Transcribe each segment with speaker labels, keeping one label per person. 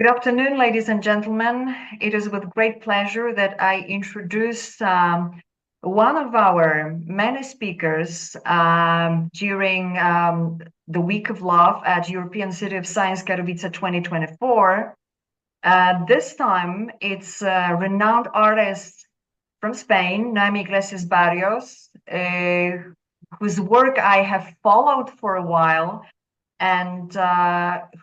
Speaker 1: Good afternoon, ladies and gentlemen. It is with great pleasure that I introduce one of our many speakers during the Week of Love at European City of Science Katowice 2024. This time, it's a renowned artist from Spain, Noemi Iglesias Barrios, whose work I have followed for a while, and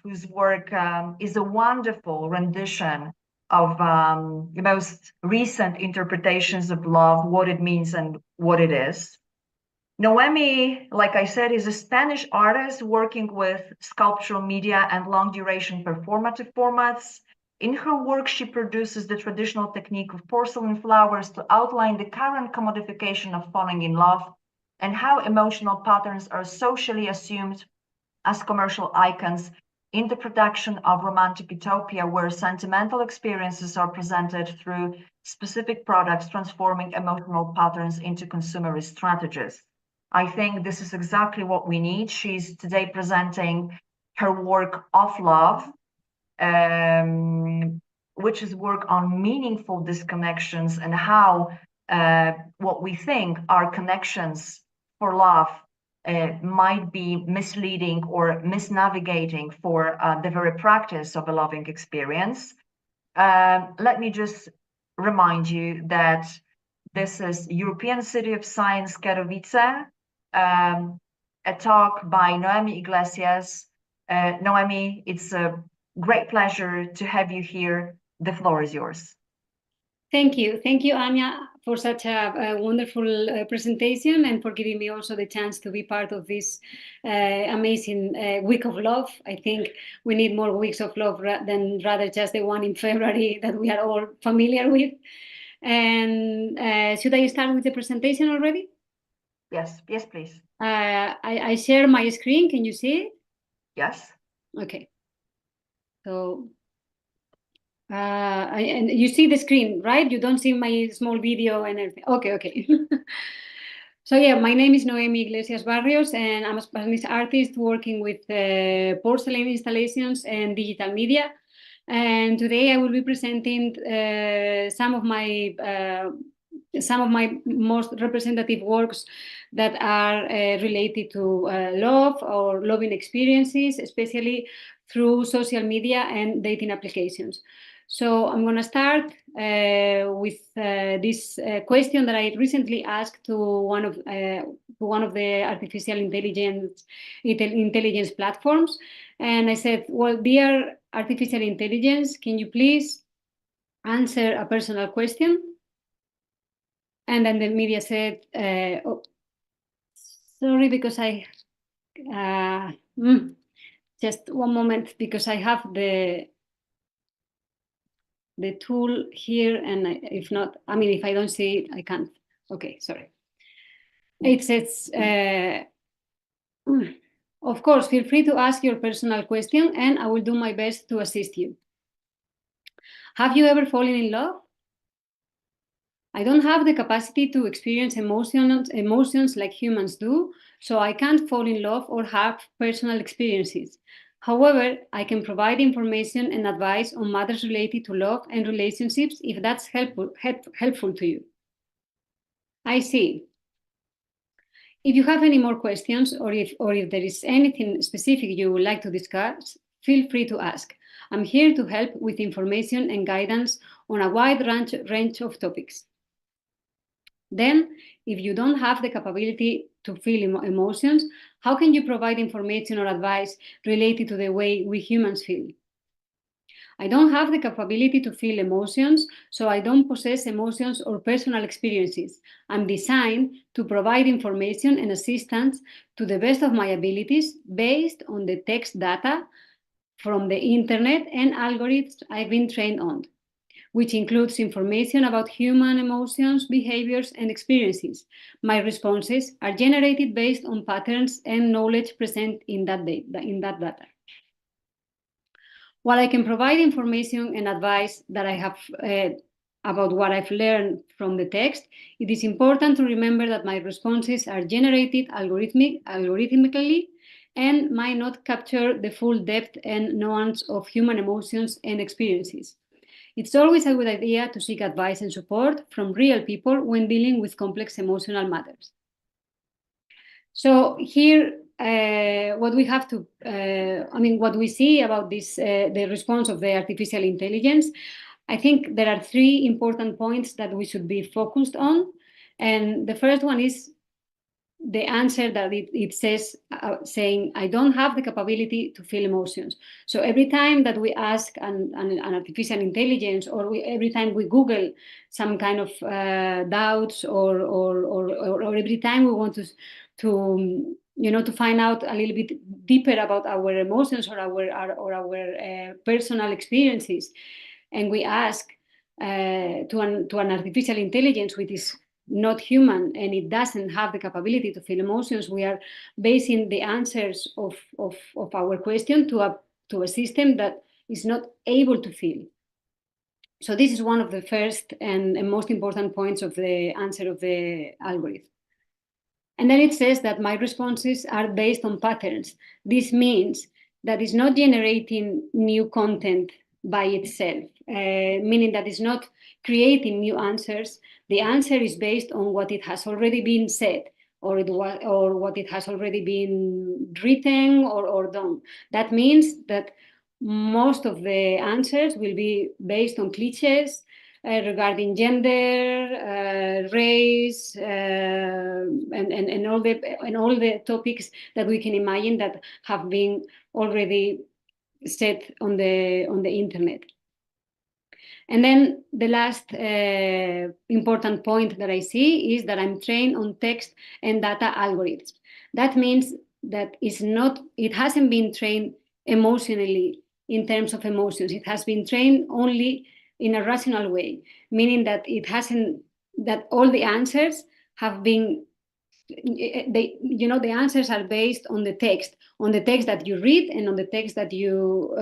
Speaker 1: whose work is a wonderful rendition of the most recent interpretations of love, what it means and what it is. Noemi, like I said, is a Spanish artist working with sculptural media and long-duration performative formats. In her work, she produces the traditional technique of porcelain flowers to outline the current commodification of falling in love and how emotional patterns are socially assumed as commercial icons in the production of romantic utopia, where sentimental experiences are presented through specific products, transforming emotional patterns into consumerist strategies. I think this is exactly what we need. She's today presenting her work of love, which is work on meaningful disconnections and how what we think are connections for love might be misleading or misnavigating for the very practice of a loving experience. Let me just remind you that this is European City of Science Katowice, a talk by Noemi Iglesias. Noemi, it's a great pleasure to have you here. The floor is yours.
Speaker 2: Thank you, Anya, for such a wonderful presentation and for giving me also the chance to be part of this amazing Week of Love. I think we need more weeks of love than rather just the one in February that we are all familiar with. And should I start with the presentation already?
Speaker 1: Yes, please.
Speaker 2: I share my screen. Can you see it?
Speaker 1: Yes.
Speaker 2: Okay. So. And you see the screen, right? You don't see my small video and everything. Okay. So yeah, my name is Noemi Iglesias Barrios, and I'm a Spanish artist working with porcelain installations and digital media. And today I will be presenting some of my most representative works that are related to love or loving experiences, especially through social media and dating applications. So I'm going to start with this question that I recently asked to one of the artificial intelligence platforms, and I said, "Well, dear artificial intelligence, can you please answer a personal question?" And then the media said, "Oh, sorry, because I just one moment, because I have the tool here, and if not, I mean, if I don't see it, I can't." Okay, sorry. It says, "Of course, feel free to ask your personal question, and I will do my best to assist you. Have you ever fallen in love? I don't have the capacity to experience emotions like humans do, so I can't fall in love or have personal experiences. However, I can provide information and advice on matters related to love and relationships if that's helpful to you." I see. If you have any more questions, or if there is anything specific you would like to discuss, feel free to ask. I'm here to help with information and guidance on a wide range of topics. Then, if you don't have the capability to feel emotions, how can you provide information or advice related to the way we humans feel? I don't have the capability to feel emotions, so I don't possess emotions or personal experiences. I'm designed to provide information and assistance to the best of my abilities based on the text data from the internet and algorithms I've been trained on, which includes information about human emotions, behaviors, and experiences. My responses are generated based on patterns and knowledge present in that data. While I can provide information and advice that I have about what I've learned from the text, it is important to remember that my responses are generated algorithmically, and might not capture the full depth and nuance of human emotions and experiences. It's always a good idea to seek advice and support from real people when dealing with complex emotional matters. So here, what we have to, what we see about this, the response of the artificial intelligence, I think there are three important points that we should be focused on. And the first one is the answer that it says, saying, I don't have the capability to feel emotions. So every time that we ask an artificial intelligence, or every time we Google some kind of doubts, or every time we want to find out a little bit deeper about our emotions or our personal experiences, and we ask to an artificial intelligence which is not human and it doesn't have the capability to feel emotions, we are basing the answers of our question to a system that is not able to feel. So this is one of the first and most important points of the answer of the algorithm. And then it says that my responses are based on patterns. This means that it's not generating new content by itself, meaning that it's not creating new answers. The answer is based on what it has already been said, or what it has already been written or done. That means that most of the answers will be based on cliches regarding gender, race, and all the topics that we can imagine that have been already set on the internet. And then the last important point that I see is that I'm trained on text and data algorithms. That means that it hasn't been trained emotionally in terms of emotions. It has been trained only in a rational way, meaning that that all the answers have been, the answers are based on the text that you read and on the text that you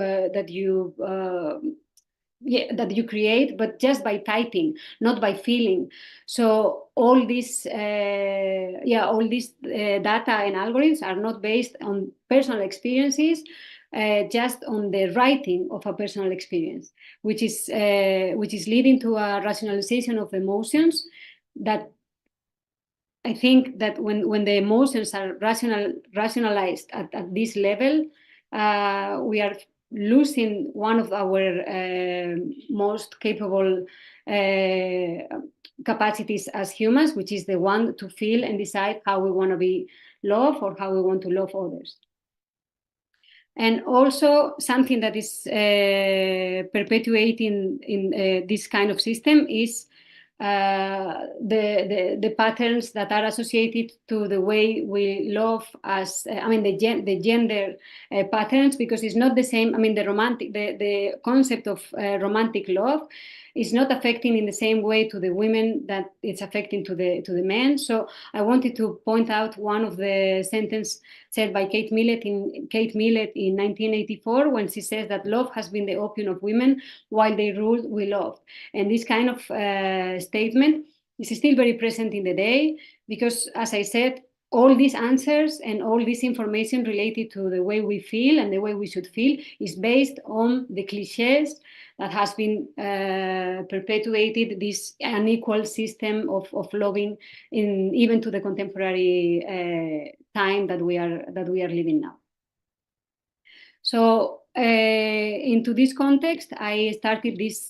Speaker 2: create, but just by typing, not by feeling. So all these data and algorithms are not based on personal experiences, just on the writing of a personal experience, which is leading to a rationalization of emotions. That I think that when the emotions are rationalized at this level, we are losing one of our most capable capacities as humans, which is the one to feel and decide how we want to be loved or how we want to love others. And also something that is perpetuating in this kind of system is the patterns that are associated to the way we love, as the gender patterns, because it's not the same. The concept of romantic love is not affecting in the same way to the women that it's affecting to the men. So I wanted to point out one of the sentences said by Kate Millett in 1984, when she says that love has been the opium of women while they ruled, we loved. And this kind of statement is still very present in the day, because, as I said, all these answers and all this information related to the way we feel and the way we should feel is based on the cliches that has been perpetuated, this unequal system of loving even to the contemporary time that we are living now. So into this context, I started this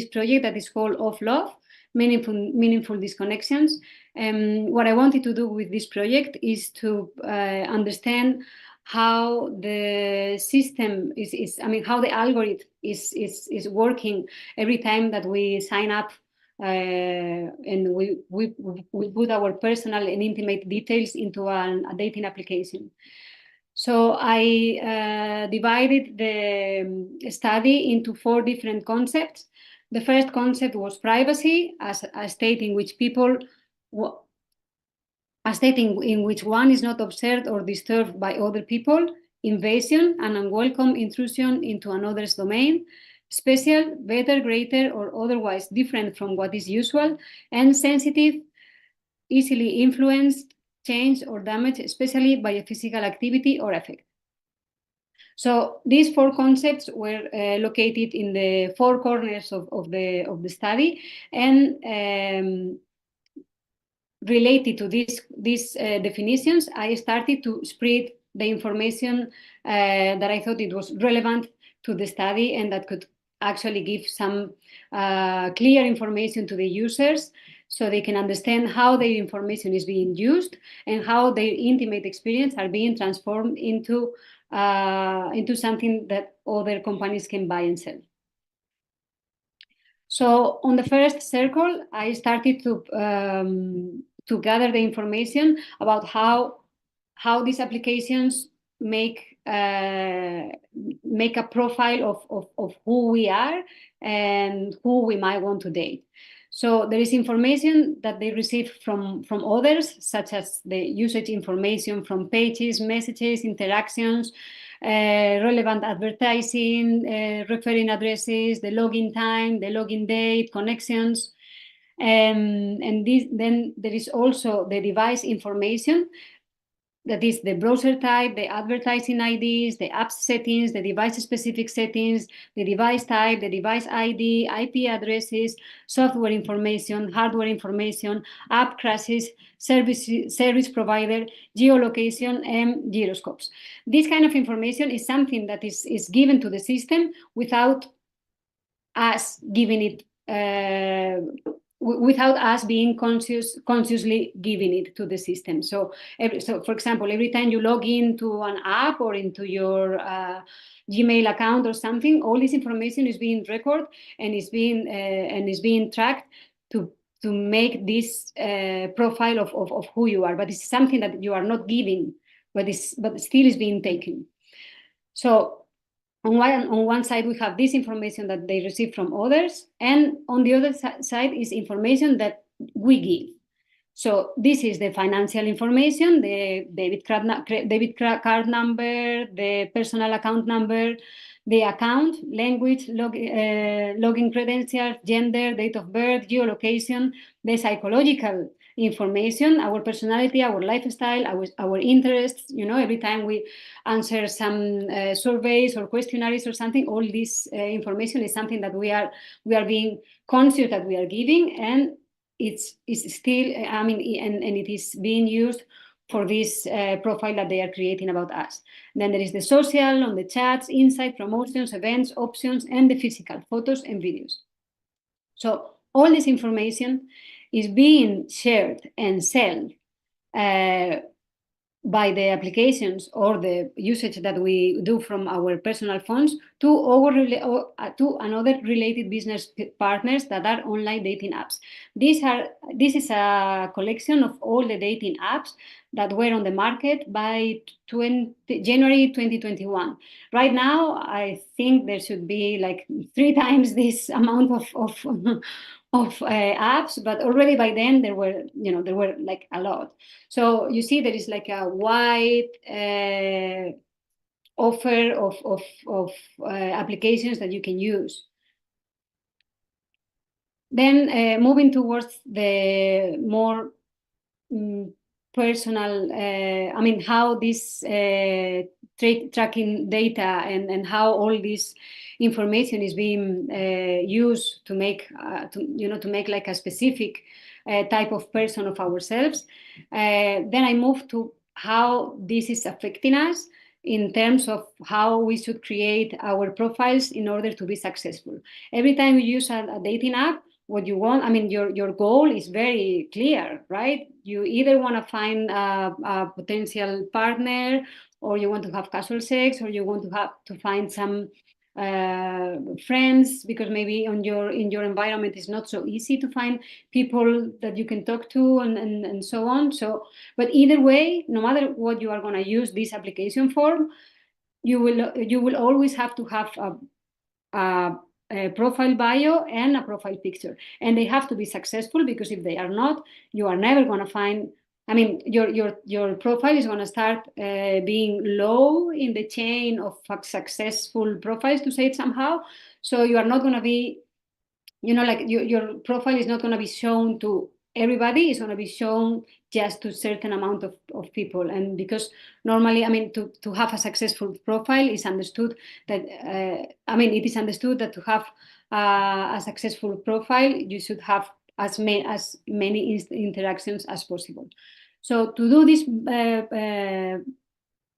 Speaker 2: project that is called Of Love, Meaningful Disconnections. What I wanted to do with this project is to understand how the system how the algorithm is working every time that we sign up and we put our personal and intimate details into a dating application. So I divided the study into 4 different concepts. The first concept was privacy, as a state in which one is not observed or disturbed by other people; invasion, an unwelcome intrusion into another's domain; special, better, greater, or otherwise different from what is usual; and sensitive, easily influenced, change, or damage, especially by a physical activity or effect. So these four concepts were located in the four corners of the study, and related to these definitions, I started to spread the information that I thought it was relevant to the study and that could actually give some clear information to the users so they can understand how their information is being used and how their intimate experience are being transformed into something that other companies can buy and sell. So on the first circle, I started to gather the information about how these applications make a profile of who we are and who we might want to date. So there is information that they receive from others, such as the usage information from pages, messages, interactions, relevant advertising, referring addresses, the login time, the login date, connections. And then there is also the device information, that is the browser type, the advertising IDs, the app settings, the device-specific settings, the device type, the device ID, IP addresses, software information, hardware information, app crashes, service provider, geolocation, and gyroscopes. This kind of information is something that is given to the system without us giving it without us being consciously giving it to the system. So for example, every time you log into an app or into your Gmail account or something, all this information is being recorded and is being tracked to make this profile of who you are. But it's something that you are not giving, but still is being taken. So on one side, we have this information that they receive from others, and on the other side is information that we give. So this is the financial information, the debit card number, the personal account number, the account, language, login credentials, gender, date of birth, geolocation, the psychological information, our personality, our lifestyle, our interests. You know, every time we answer some surveys or questionnaires or something, all this information is something that we are being conscious that we are giving, and it's still, I mean, and it is being used for this profile that they are creating about us. Then there is the social, on the chats, insight, promotions, events, options, and the physical, photos and videos. So all this information is being shared and sold by the applications or the usage that we do from our personal phones to another related business partners that are online dating apps. This is a collection of all the dating apps that were on the market by January 2021. Right now, I think there should be like 3 times this amount of apps, but already by then there were like a lot. So you see there is like a wide offer of applications that you can use. Then moving towards the more personal, I mean, how this tracking data and how all this information is being used to make like a specific type of person of ourselves. Then I moved to how this is affecting us in terms of how we should create our profiles in order to be successful. Every time you use a dating app, what you want, I mean, your goal is very clear, right? You either want to find a potential partner, or you want to have casual sex, or you want to find some friends, because maybe in your environment it's not so easy to find people that you can talk to and so on. So, but either way, no matter what you are going to use this application for, you will always have to have a profile bio and a profile picture, and they have to be successful, because if they are not, you are never going to find, I mean, your profile is going to start being low in the chain of successful profiles, to say it somehow. So you are not going to be, like your profile is not going to be shown to everybody is going to be shown just to a certain amount of people. And because normally, I mean, to have a successful profile is understood that, it is understood that to have a successful profile, you should have as many interactions as possible. So to do this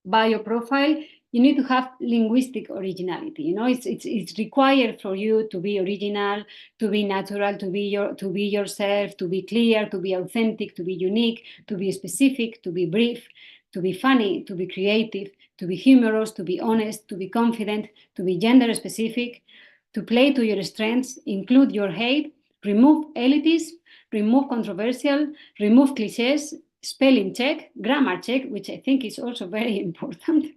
Speaker 2: bio profile, you need to have linguistic originality. You know, it's required for you to be original, to be natural, to be yourself, to be clear, to be authentic, to be unique, to be specific, to be brief, to be funny, to be creative, to be humorous, to be honest, to be confident, to be gender specific, to play to your strengths, include your hate, remove elitism, remove controversial, remove cliches, spelling check, grammar check, which I think is also very important,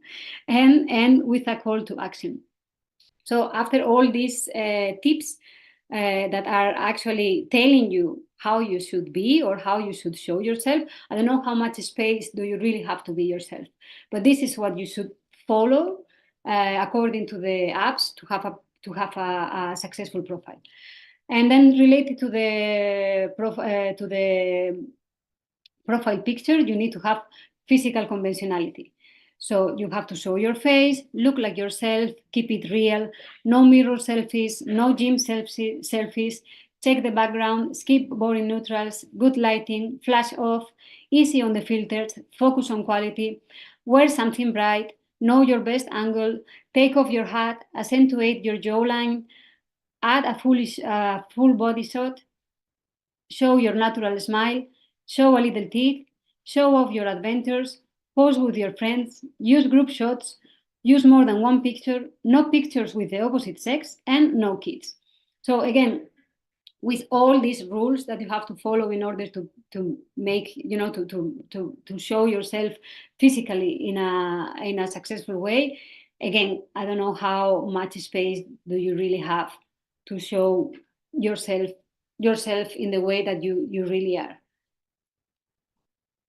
Speaker 2: and with a call to action. So after all these tips that are actually telling you how you should be or how you should show yourself, I don't know how much space do you really have to be yourself, but this is what you should follow according to the apps to have a successful profile. And then related to the profile picture, you need to have physical conventionality. So you have to show your face, look like yourself, keep it real, no mirror selfies, no gym selfies, check the background, skip boring neutrals, good lighting, flash off, easy on the filters, focus on quality, wear something bright, know your best angle, take off your hat, accentuate your jawline, add a full body shot, show your natural smile, show a little teeth, show off your adventures, pose with your friends, use group shots, use more than one picture, no pictures with the opposite sex, and no kids. So again, with all these rules that you have to follow in order to make, to show yourself physically in a successful way, again, I don't know how much space do you really have to show yourself in the way that you really are.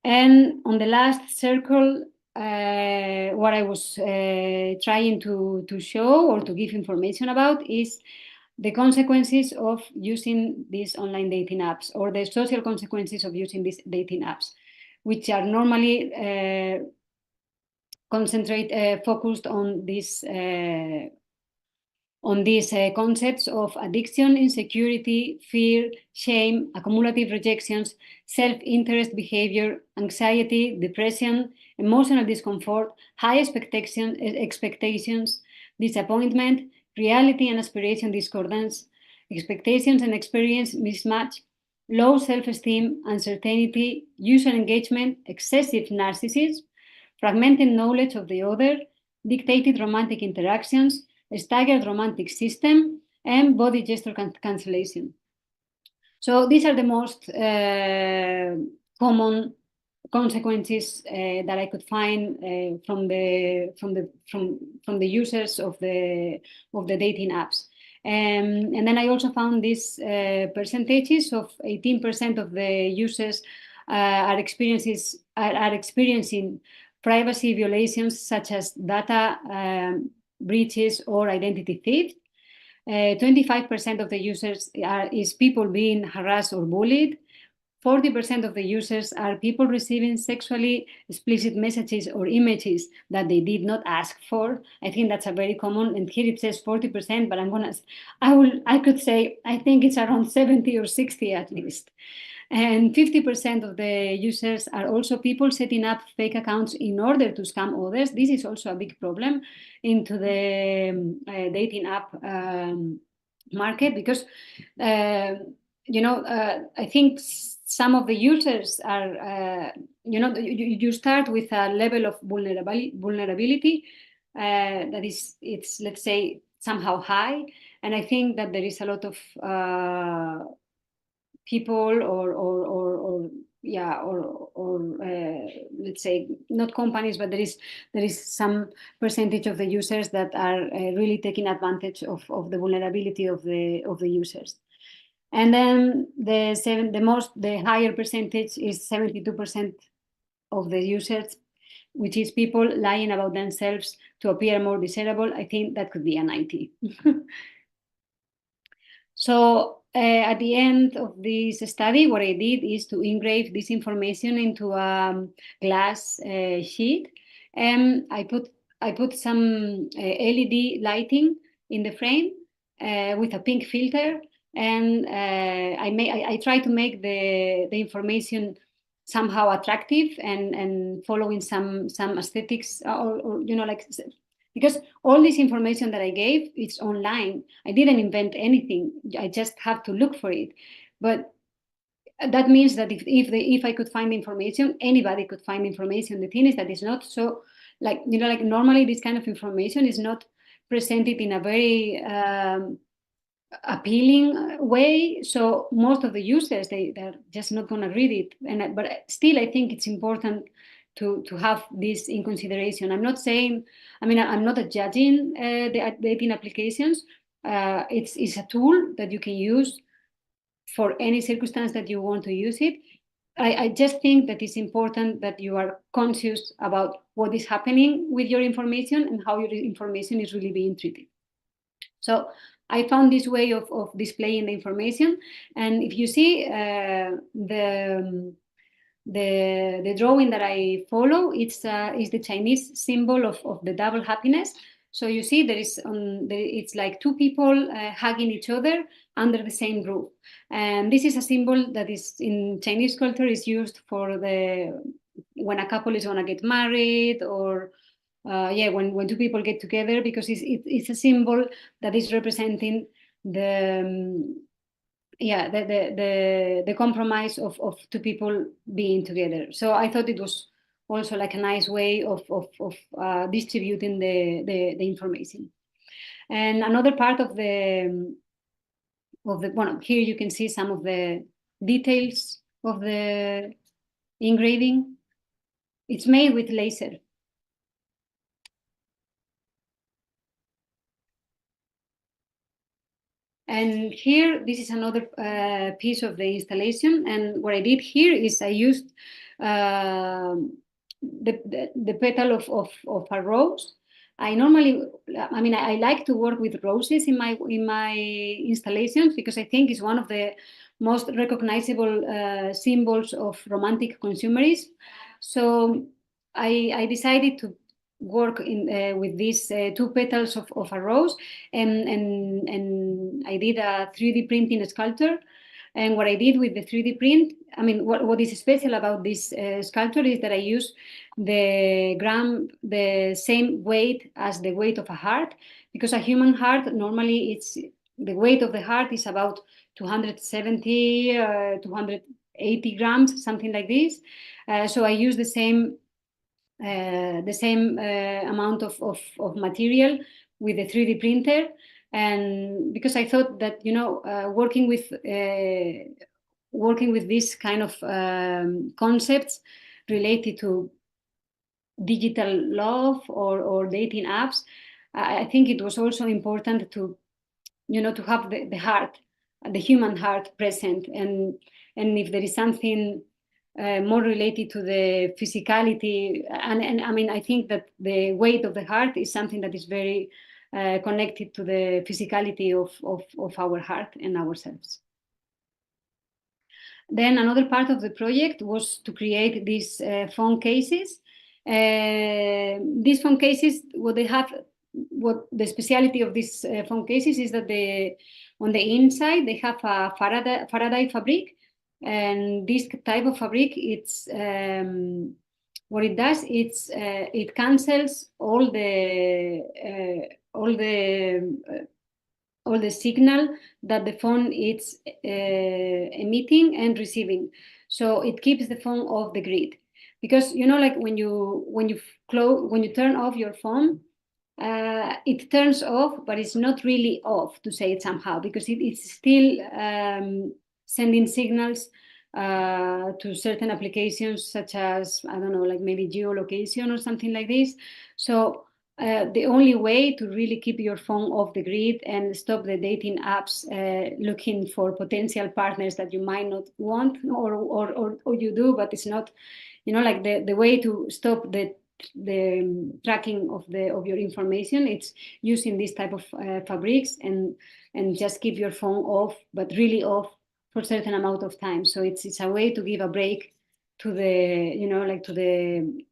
Speaker 2: And on the last circle, what I was trying to show or to give information about is the consequences of using these online dating apps, or the social consequences of using these dating apps, which are normally focused on these concepts of addiction, insecurity, fear, shame, accumulative rejections, self-interest behavior, anxiety, depression, emotional discomfort, high expectations, disappointment, reality and aspiration discordance, expectations and experience mismatch, low self-esteem, uncertainty, user engagement, excessive narcissism, fragmented knowledge of the other, dictated romantic interactions, a staggered romantic system, and body gesture cancellation. So these are the most common consequences that I could find from the users of the dating apps. And then I also found these percentages of 18% of the users are experiencing privacy violations such as data breaches or identity theft. 25% of the users is people being harassed or bullied. 40% of the users are people receiving sexually explicit messages or images that they did not ask for. I think that's a very common, and here it says 40%, but I could say, I think it's around 70 or 60 at least. And 50% of the users are also people setting up fake accounts in order to scam others. This is also a big problem into the dating app market, because, I think some of the users are, you start with a level of vulnerability that is, let's say, somehow high. And I think that there is a lot of people or let's say not companies, but there is some percentage of the users that are really taking advantage of the vulnerability of the users. And then the higher percentage is 72% of the users, which is people lying about themselves to appear more desirable. I think that could be a 90. So at the end of this study, what I did is to engrave this information into a glass sheet, and I put some LED lighting in the frame with a pink filter, and I try to make the information somehow attractive and following some aesthetics or like, because all this information that I gave, it's online. I didn't invent anything. I just have to look for it. But that means that if I could find information, anybody could find information. The thing is that it's not so, like, like normally this kind of information is not presented in a very appealing way. So most of the users, they're just not going to read it. But still, I think it's important to have this in consideration. I'm not saying, I'm not judging the dating applications. It's a tool that you can use for any circumstance that you want to use it. I just think that it's important that you are conscious about what is happening with your information and how your information is really being treated. So I found this way of displaying the information. And if you see the drawing that I follow, is the Chinese symbol of the double happiness. So you see it's like two people hugging each other under the same roof. And this is a symbol that is in Chinese culture is used for when a couple is going to get married, or when two people get together, because it's a symbol that is representing the compromise of two people being together. So I thought it was also like a nice way of distributing the information. And another part of the here you can see some of the details of the engraving. It's made with laser. And here, this is another piece of the installation. And what I did here is I used the petal of a rose. I like to work with roses in my installations, because I think it's one of the most recognizable symbols of romantic consumerism. So I decided to work with these two petals of a rose, and I did a 3D printing sculpture. And what I did with the 3D print, what is special about this sculpture is that I use the same weight as the weight of a heart, because a human heart, normally the weight of the heart is about 270, 280 grams, something like this. So I use the same amount of material with the 3D printer, and because I thought that working with this kind of concepts related to digital love or dating apps, I think it was also important to have the heart, the human heart present, and if there is something more related to the physicality, and I think that the weight of the heart is something that is very connected to the physicality of our heart and ourselves. Then another part of the project was to create these phone cases. These phone cases, what the speciality of these phone cases is that on the inside they have a Faraday fabric. And this type of fabric, it's what it does. It cancels all the signal that the phone is emitting and receiving. So it keeps the phone off the grid, because like when you turn off your phone, it turns off, but it's not really off, to say it somehow, because it's still sending signals to certain applications, such as, I don't know, like maybe geolocation or something like this. So the only way to really keep your phone off the grid and stop the dating apps looking for potential partners that you might not want, or you do, but it's not, like the way to stop the tracking of your information. It's using this type of fabrics and just keep your phone off, but really off for a certain amount of time. So it's a way to give a break to the to the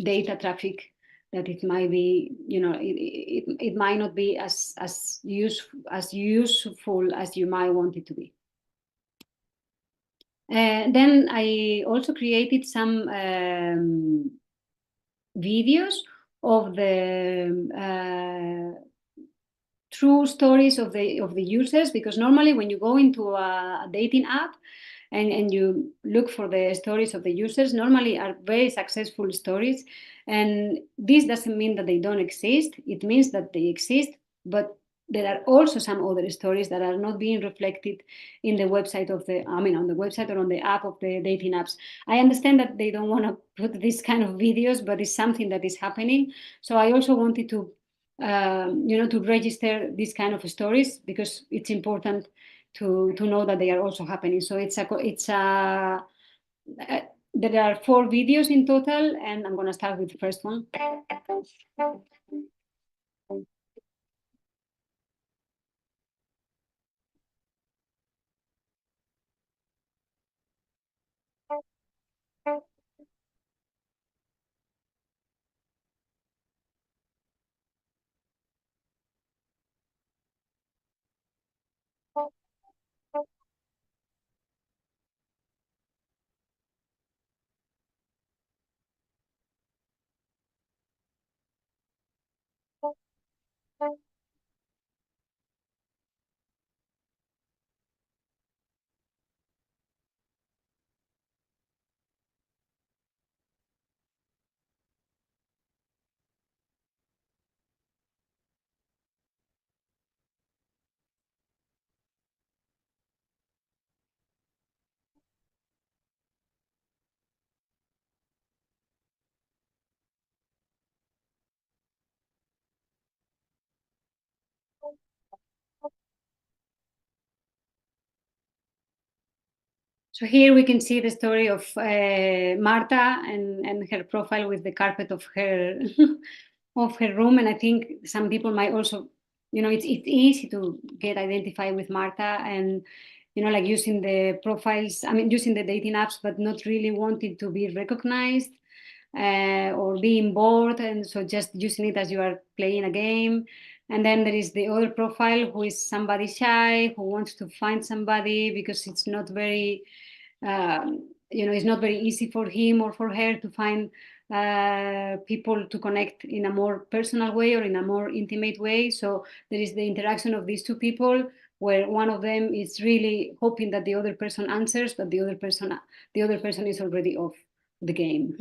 Speaker 2: data traffic that it might be, it might not be as useful as you might want it to be. Then I also created some videos of the true stories of the users, because normally when you go into a dating app and you look for the stories of the users, normally are very successful stories, and this doesn't mean that they don't exist. It means that they exist, but there are also some other stories that are not being reflected in the website on the website or on the app of the dating apps. I understand that they don't want to put this kind of videos, but it's something that is happening. So I also wanted to, to register these kind of stories, because it's important to know that they are also happening. So there are 4 videos in total, and I'm going to start with the first one. So here we can see the story of Marta and her profile with the carpet of her of her room. And I think some people might also, it's easy to get identified with Marta and, like using the profiles, using the dating apps, but not really wanting to be recognized or being bored. And so just using it as you are playing a game. And then there is the other profile who is somebody shy, who wants to find somebody because it's not very, it's not very easy for him or for her to find people to connect in a more personal way or in a more intimate way. So there is the interaction of these two people, where one of them is really hoping that the other person answers, but the other person is already off the game.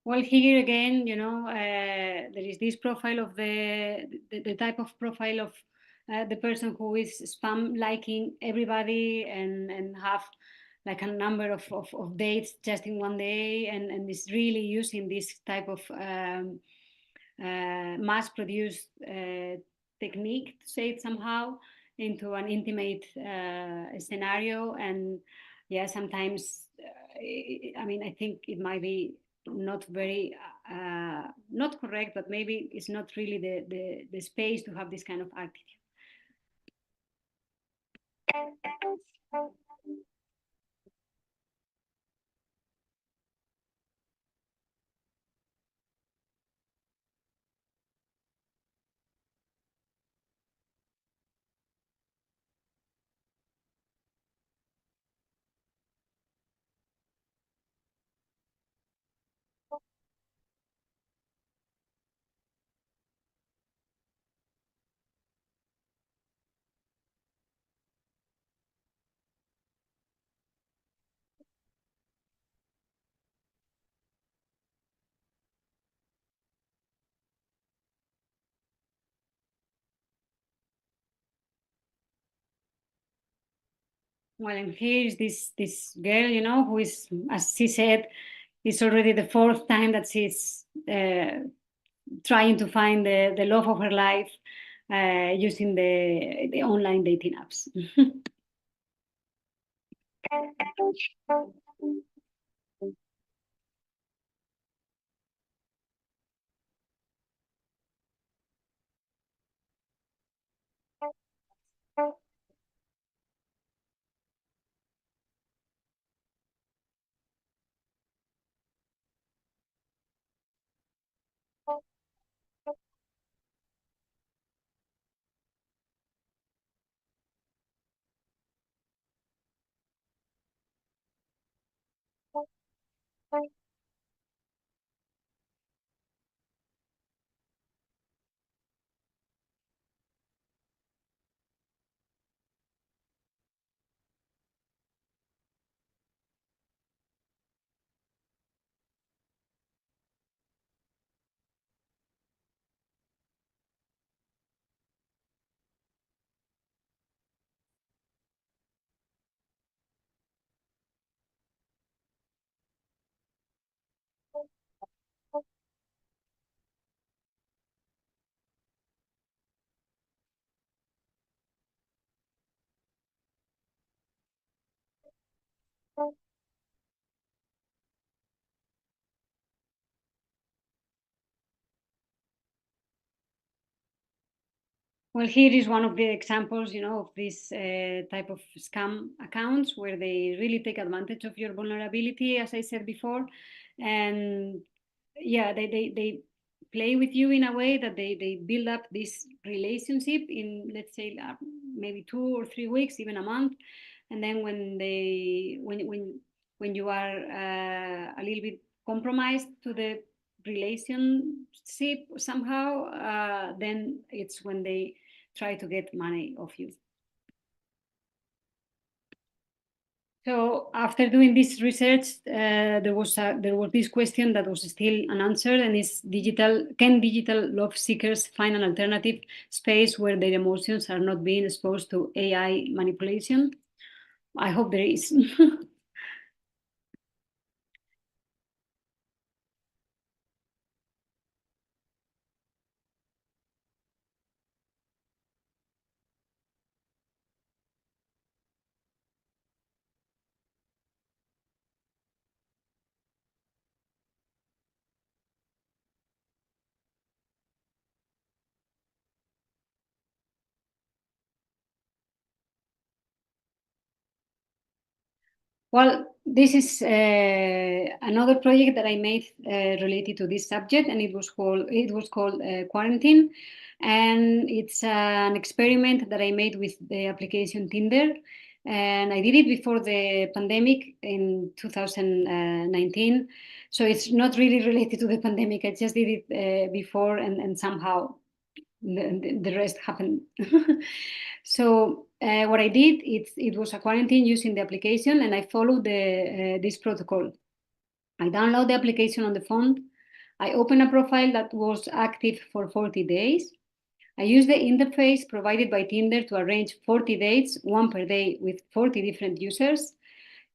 Speaker 2: Well, here again, there is this profile of the type of profile of the person who is spam liking everybody and have like a number of dates just in one day, and is really using this type of mass-produced technique, to say it somehow, into an intimate scenario. And yeah, sometimes, I think it might be not very not correct, but maybe it's not really the space to have this kind of attitude. Well, and here is this girl, you know, who is, as she said, it's already the fourth time that she's trying to find the love of her life using the online dating apps. Well, here is one of the examples, you know, of this type of scam accounts where they really take advantage of your vulnerability, as I said before. And yeah, they play with you in a way that they build up this relationship in, let's say, maybe 2 or 3 weeks, even a month. And then when you are a little bit compromised to the relationship somehow, then it's when they try to get money off you. So after doing this research, there was this question that was still unanswered, and is can digital love seekers find an alternative space where their emotions are not being exposed to AI manipulation? I hope there is. Well, this is another project that I made related to this subject, and it was called Quarantine, and it's an experiment that I made with the application Tinder, and I did it before the pandemic in 2019. So it's not really related to the pandemic. I just did it before, and somehow the rest happened. So what I did, it was a quarantine using the application, and I followed this protocol. I download the application on the phone. I open a profile that was active for 40 days. I use the interface provided by Tinder to arrange 40 dates, one per day, with 40 different users.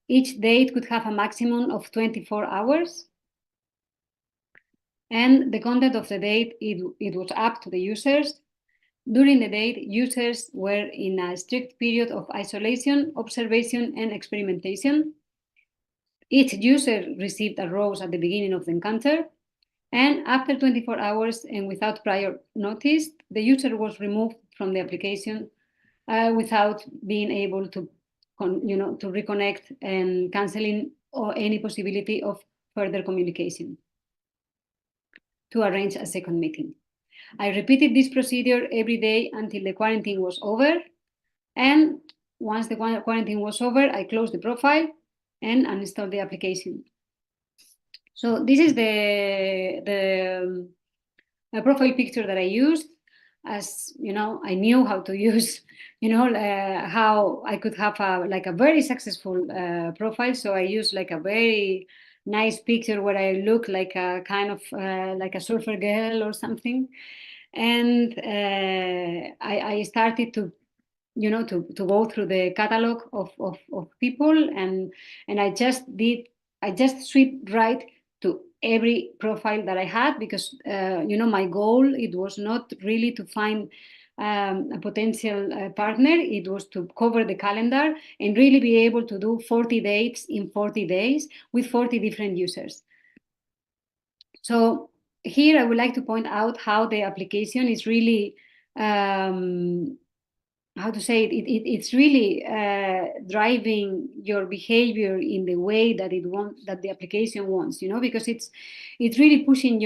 Speaker 2: Each date could have a maximum of 24 hours. And the content of the date, it was up to the users. During the date, users were in a strict period of isolation, observation, and experimentation. Each user received a rose at the beginning of the encounter, and after 24 hours and without prior notice, the user was removed from the application without being able to reconnect and canceling or any possibility of further communication to arrange a second meeting. I repeated this procedure every day until the quarantine was over. And once the quarantine was over, I closed the profile and uninstalled the application. So this is the profile picture that I used. As you know, I knew how to use, how I could have a very successful profile. So I used like a very nice picture where I look like a kind of like a surfer girl or something. And I started to to go through the catalog of people, and I just switched right to every profile that I had, because my goal, it was not really to find a potential partner. It was to cover the calendar and really be able to do 40 dates in 40 days with 40 different users. So here I would like to point out how the application is really, how to say it, it's really driving your behavior in the way that that the application wants, because it's really pushing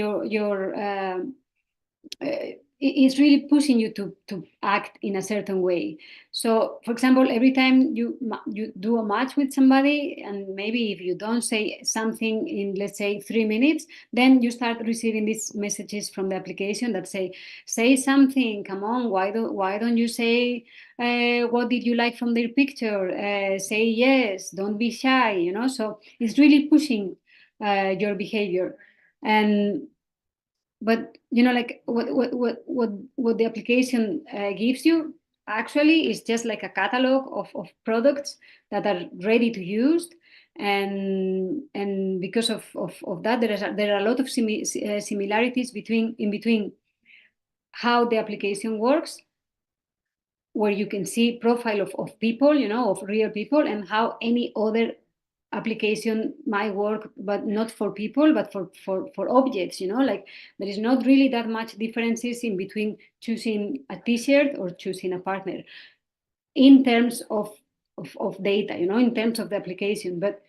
Speaker 2: it's really pushing you to act in a certain way. So, for example, every time you do a match with somebody, and maybe if you don't say something in, let's say, 3 minutes, then you start receiving these messages from the application that say something, come on, why don't you say what did you like from their picture? Say yes, don't be shy, So it's really pushing your behavior. But like what the application gives you actually is just like a catalog of products that are ready to use, and because of that, there are a lot of similarities between how the application works, where you can see profile of people, of real people, and how any other application might work, but not for people, but for objects, like there is not really that much differences in between choosing a t-shirt or choosing a partner in terms of data, in terms of the application. But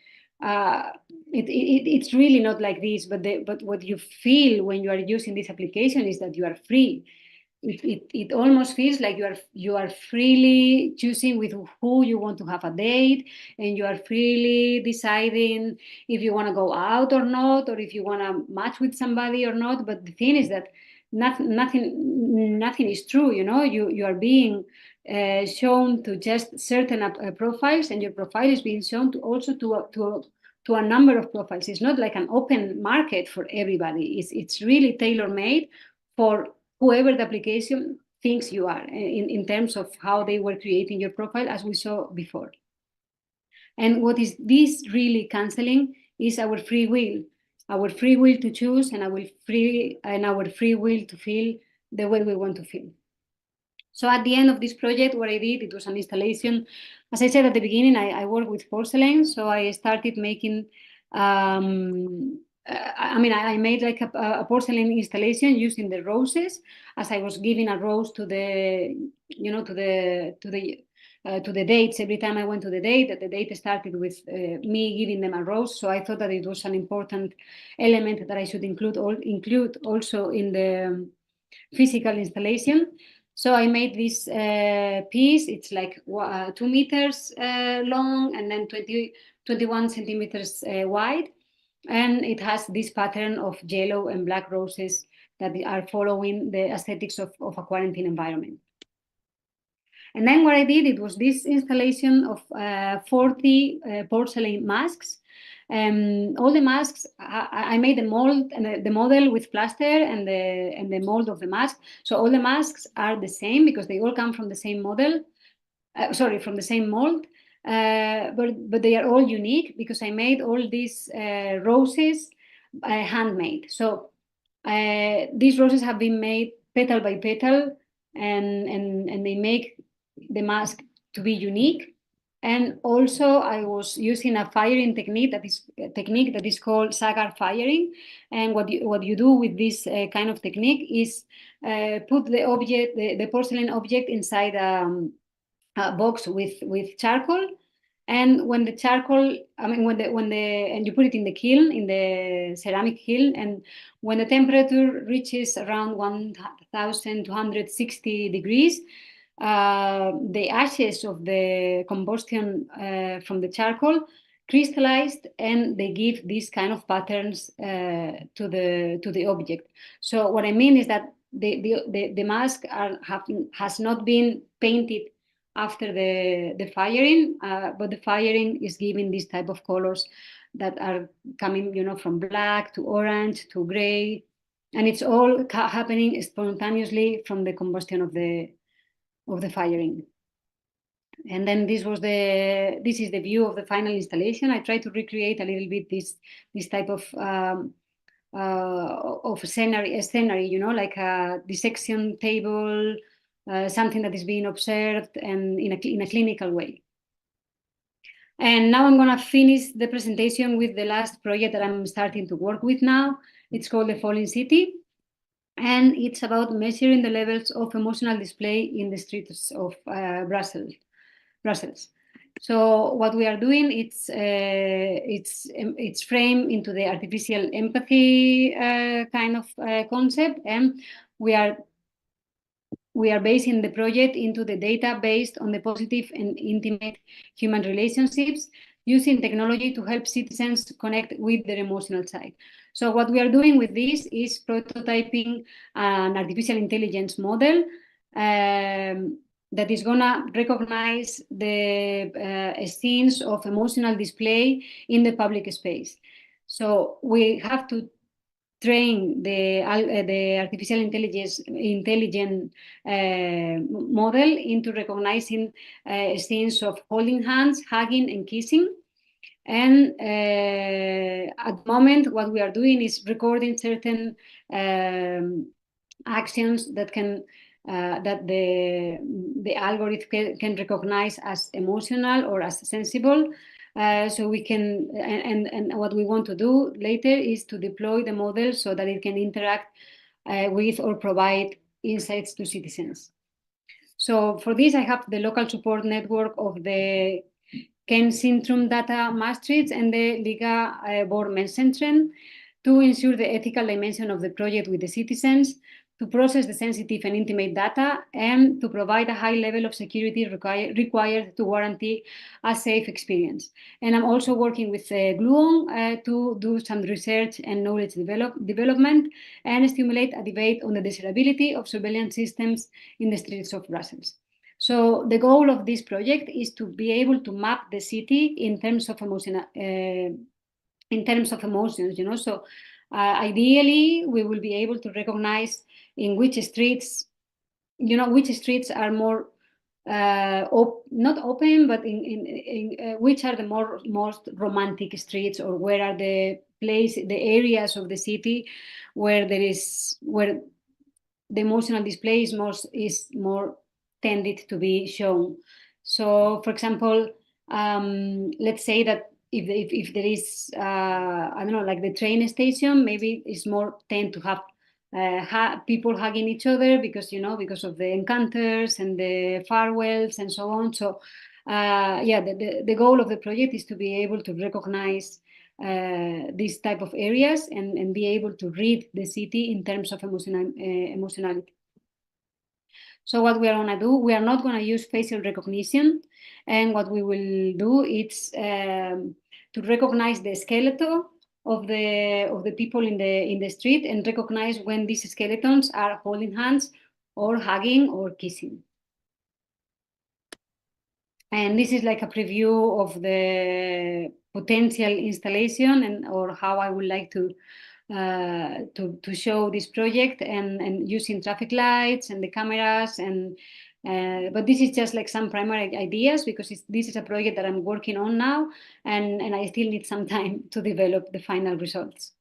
Speaker 2: it's really not like this. But what you feel when you are using this application is that you are free. It almost feels like you are freely choosing with who you want to have a date, and you are freely deciding if you want to go out or not, or if you want to match with somebody or not. But the thing is that nothing is true. You are being shown to just certain profiles, and your profile is being shown to a number of profiles. It's not like an open market for everybody. It's really tailor-made for whoever the application thinks you are, in terms of how they were creating your profile, as we saw before. And what is this really canceling is our free will to choose, and our free will to feel the way we want to feel. So at the end of this project, what I did, it was an installation. As I said at the beginning, I work with porcelain, so I started making I made like a porcelain installation using the roses, as I was giving a rose to the dates. Every time I went to the date, the date started with me giving them a rose. So I thought that it was an important element that I should include also in the physical installation. So I made this piece. It's like 2 meters long, and then 21 centimeters wide. And it has this pattern of yellow and black roses that are following the aesthetics of a quarantine environment. And then what I did, it was this installation of 40 porcelain masks. All the masks, I made the mold and the model with plaster and the mold of the mask. So all the masks are the same because they all come from the same model. From the same mold. But they are all unique because I made all these roses handmade. So these roses have been made petal by petal, and they make the mask to be unique. And also I was using a firing technique that is called Sagar firing. And what you do with this kind of technique is put the object, the porcelain object, inside a box with charcoal, and when the charcoal, and you put it in the kiln, in the ceramic kiln, and when the temperature reaches around 1260 degrees, the ashes of the combustion from the charcoal crystallized, and they give these kind of patterns to the object. So what I mean is that the mask has not been painted after the firing, but the firing is giving this type of colors that are coming, from black to orange to gray, and it's all happening spontaneously from the combustion of the firing. And then this is the view of the final installation. I try to recreate a little bit this type of scenery, you know, like a dissection table, something that is being observed and in a clinical way. And now I'm going to finish the presentation with the last project that I'm starting to work with now. It's called The Falling City. And it's about measuring the levels of emotional display in the streets of Brussels. So what we are doing, it's framed into the artificial empathy kind of concept, and we are basing the project into the data based on the positive and intimate human relationships, using technology to help citizens connect with their emotional side. So what we are doing with this is prototyping an artificial intelligence model that is going to recognize the scenes of emotional display in the public space. So we have to train the artificial intelligence model into recognizing scenes of holding hands, hugging, and kissing. And at the moment, what we are doing is recording certain actions that can that the algorithm can recognize as emotional or as sensible. So we can, and what we want to do later is to deploy the model so that it can interact with or provide insights to citizens. So for this, I have the local support network of the Ken Syndrome Data Maastricht and the Liga Boormenszentrum to ensure the ethical dimension of the project with the citizens, to process the sensitive and intimate data, and to provide a high level of security required to guarantee a safe experience. And I'm also working with Gluon to do some research and knowledge development and stimulate a debate on the desirability of surveillance systems in the streets of Brussels. So the goal of this project is to be able to map the city in terms of emotions, you know. So ideally, we will be able to recognize in which streets, you know, which streets are more not open, but in which are the most romantic streets, or where are the areas of the city where the emotional display is more tended to be shown. So, for example, let's say that if there is I don't know, like the train station, maybe it's more tend to have people hugging each other because, you know, because of the encounters and the farewells and so on. So yeah, the goal of the project is to be able to recognize these type of areas and be able to read the city in terms of emotionality. So what we are going to do, we are not going to use facial recognition, and what we will do is to recognize the skeleton of the people in the street and recognize when these skeletons are holding hands or hugging or kissing. And this is like a preview of the potential installation and or how I would like to show this project and using traffic lights and the cameras and but this is just like some primary ideas because this is a project that I'm working on now and I still need some time to develop the final results.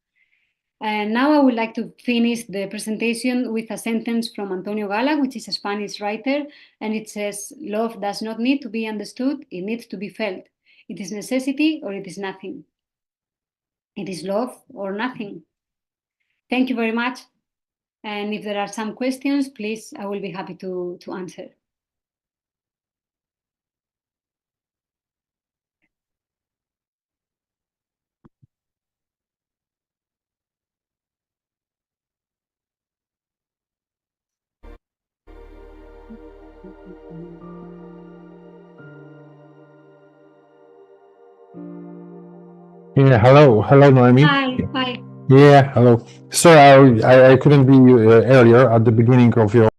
Speaker 2: And now I would like to finish the presentation with a sentence from Antonio Gala, which is a Spanish writer, and it says, "Love does not need to be understood, it needs to be felt. It is necessity or it is nothing. It is love or nothing." Thank you very much. And if there are some questions, please, I will be happy to answer.
Speaker 3: Yeah, hello, Noemi.
Speaker 2: Hi.
Speaker 3: Yeah, hello. Sorry, I couldn't be earlier at the beginning of your